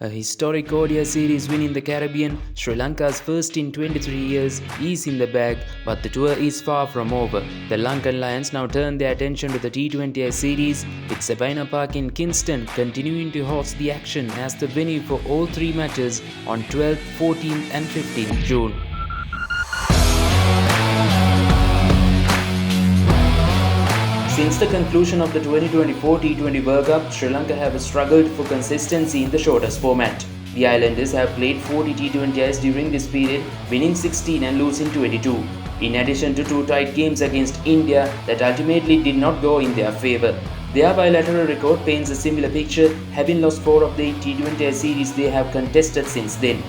A historic ODI series win in the Caribbean, Sri Lanka's first in 23 years, is in the bag, but the tour is far from over. The Lankan Lions now turn their attention to the T20I Series, with Sabina Park in Kingston continuing to host the action as the venue for all three matches on 12th, 14th and 15th June. Since the conclusion of the 2024 T20 World Cup, Sri Lanka have struggled for consistency in the shortest format. The Islanders have played 40 T20Is during this period, winning 16 and losing 22. In addition to two tight games against India that ultimately did not go in their favour. Their bilateral record paints a similar picture, having lost 4 of the 8 T20I series they have contested since then.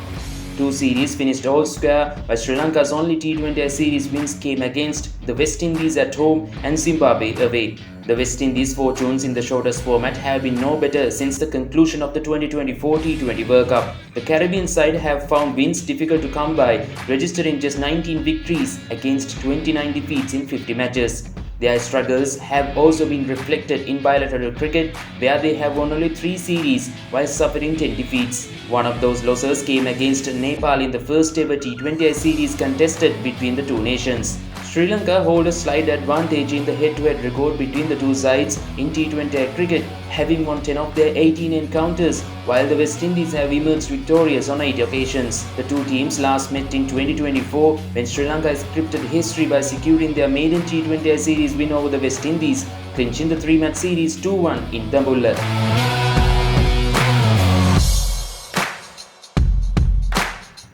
2 series finished all square, while Sri Lanka's only T20I series wins came against the West Indies at home and Zimbabwe away. The West Indies' fortunes in the shortest format have been no better since the conclusion of the 2024 T20 World Cup. The Caribbean side have found wins difficult to come by, registering just 19 victories against 29 defeats in 50 matches. Their struggles have also been reflected in bilateral cricket, where they have won only 3 series while suffering 10 defeats. One of those losses came against Nepal in the first ever T20I series contested between the two nations. Sri Lanka hold a slight advantage in the head-to-head record between the two sides in T20I cricket, having won 10 of their 18 encounters, while the West Indies have emerged victorious on 8 occasions. The two teams last met in 2024 when Sri Lanka scripted history by securing their maiden T20I series win over the West Indies, clinching the 3-match series 2-1 in Dambulla.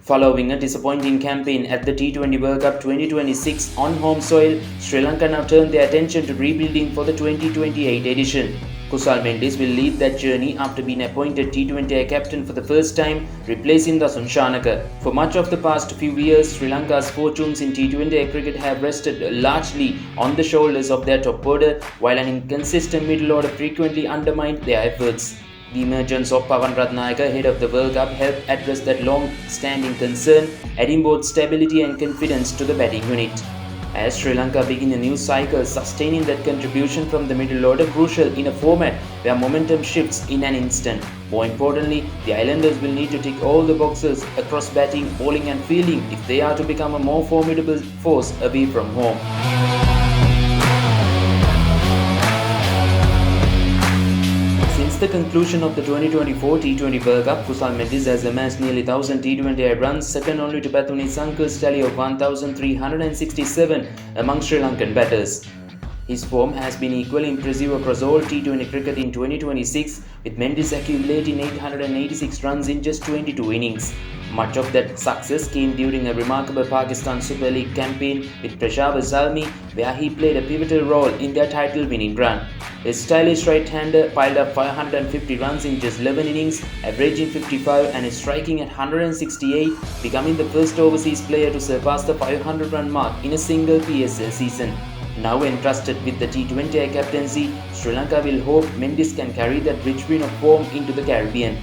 Following a disappointing campaign at the T20 World Cup 2026 on home soil, Sri Lanka now turned their attention to rebuilding for the 2028 edition. Kusal Mendis will lead that journey after being appointed T20I captain for the first time, replacing Dasun Shanaka. For much of the past few years, Sri Lanka's fortunes in T20I cricket have rested largely on the shoulders of their top order, while an inconsistent middle order frequently undermined their efforts. The emergence of Pawan Ratnayaka ahead of the World Cup helped address that long-standing concern, adding both stability and confidence to the batting unit. As Sri Lanka begin a new cycle, sustaining that contribution from the middle order crucial in a format where momentum shifts in an instant. More importantly, the Islanders will need to tick all the boxes across batting, bowling and fielding if they are to become a more formidable force away from home. Since the conclusion of the 2024 T20 World Cup, Kusal Mendis has amassed nearly 1,000 T20I runs, second only to Pathum Nissanka's tally of 1,367 among Sri Lankan batters. His form has been equally impressive across all T20 cricket in 2026, with Mendis accumulating 886 runs in just 22 innings. Much of that success came during a remarkable Pakistan Super League campaign with Peshawar Zalmi, where he played a pivotal role in their title-winning run. His stylish right-hander piled up 550 runs in just 11 innings, averaging 55 and is striking at 168, becoming the first overseas player to surpass the 500-run mark in a single PSL season. Now entrusted with the T20I captaincy, Sri Lanka will hope Mendis can carry that rich vein of form into the Caribbean.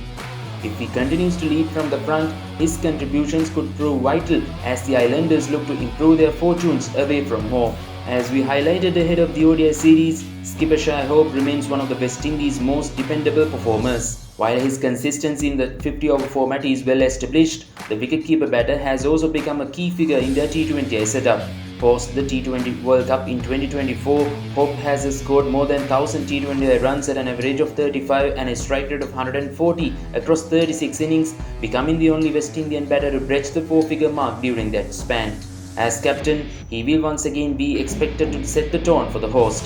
If he continues to lead from the front, his contributions could prove vital as the Islanders look to improve their fortunes away from home. As we highlighted ahead of the ODI series, skipper Shai Hope remains one of the West Indies' most dependable performers. While his consistency in the 50-over format is well established, the wicketkeeper batter has also become a key figure in their T20I setup. Post the T20 World Cup in 2024, Hope has scored more than 1,000 T20I runs at an average of 35 and a strike rate of 140 across 36 innings, becoming the only West Indian batter to breach the 4-figure mark during that span. As captain, he will once again be expected to set the tone for the host.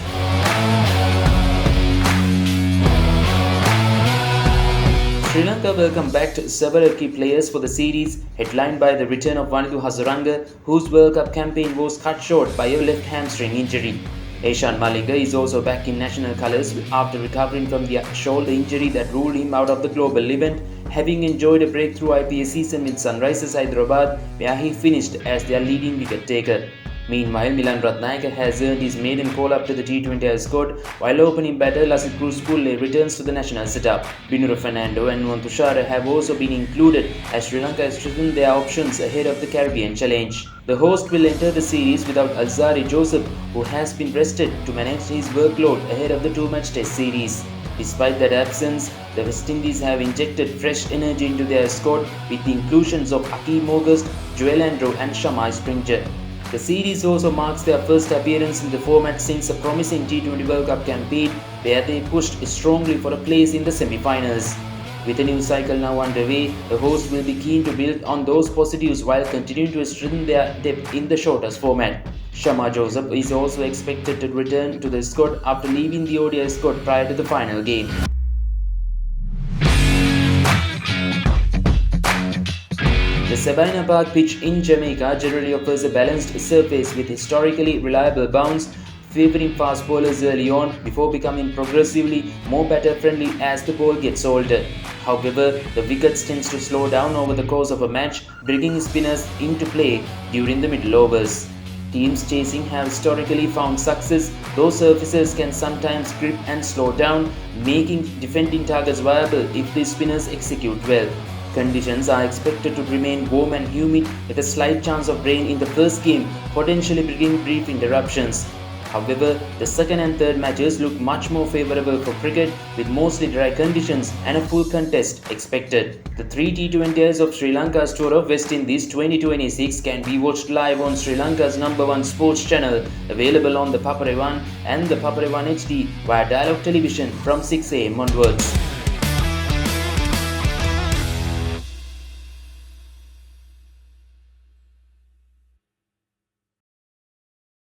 Sri Lanka welcomed back several key players for the series, headlined by the return of Wanindu Hasaranga, whose World Cup campaign was cut short by a left hamstring injury. Eshan Malinga is also back in national colours after recovering from the shoulder injury that ruled him out of the global event, having enjoyed a breakthrough IPL season with Sunrisers Hyderabad, where he finished as their leading wicket-taker. Meanwhile, Milan Ratnayaka has earned his maiden call-up to the T20I squad, while opening batter Lasith Kruzpulle returns to the national setup. Binura Fernando and Nuwan Tushara have also been included as Sri Lanka has strengthened their options ahead of the Caribbean Challenge. The host will enter the series without Alzarri Joseph, who has been rested to manage his workload ahead of the 2-match test series. Despite that absence, the West Indies have injected fresh energy into their squad with the inclusions of Akeem August, Joel Andrew and Shamai Springer. The series also marks their first appearance in the format since a promising T20 World Cup campaign where they pushed strongly for a place in the semi-finals. With a new cycle now underway, the hosts will be keen to build on those positives while continuing to strengthen their depth in the shortest format. Shamar Joseph is also expected to return to the squad after leaving the ODI squad prior to the final game. The Sabina Park pitch in Jamaica generally offers a balanced surface with historically reliable bounce, favouring fast bowlers early on before becoming progressively more batter-friendly as the ball gets older. However, the wickets tends to slow down over the course of a match, bringing spinners into play during the middle overs. Teams chasing have historically found success, though surfaces can sometimes grip and slow down, making defending targets viable if the spinners execute well. Conditions are expected to remain warm and humid with a slight chance of rain in the first game, potentially bringing brief interruptions. However, the second and third matches look much more favourable for cricket with mostly dry conditions and a full contest expected. The three T20Is of Sri Lanka's Tour of West Indies 2026 can be watched live on Sri Lanka's #1 sports channel, available on the Papare 1 and the Papare 1 HD via Dialog Television from 6 am onwards.